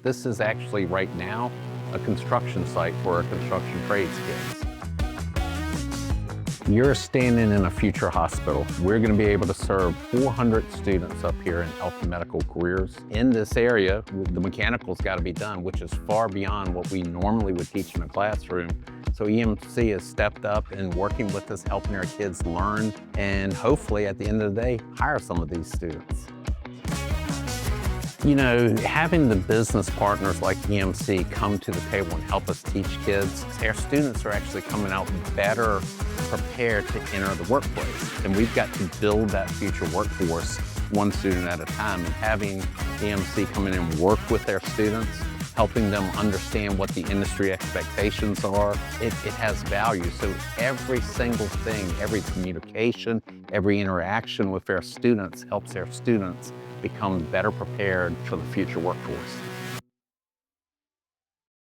This is actually right now a construction site for our construction trades kids. You're standing in a future hospital. We're going to be able to serve 400 students up here in health and medical careers. In this area, the mechanical's got to be done, which is far beyond what we normally would teach in a classroom. So EMC has stepped up and working with us, helping our kids learn, and hopefully at the end of the day, hire some of these students. You know, having the business partners like EMC come to the table and help us teach kids, our students are actually coming out better prepared to enter the workplace. And we've got to build that future workforce one student at a time. And having EMC come in and work with their students, helping them understand what the industry expectations are, it has value. So every single thing, every communication, every interaction with our students helps our students become better prepared for the future workforce.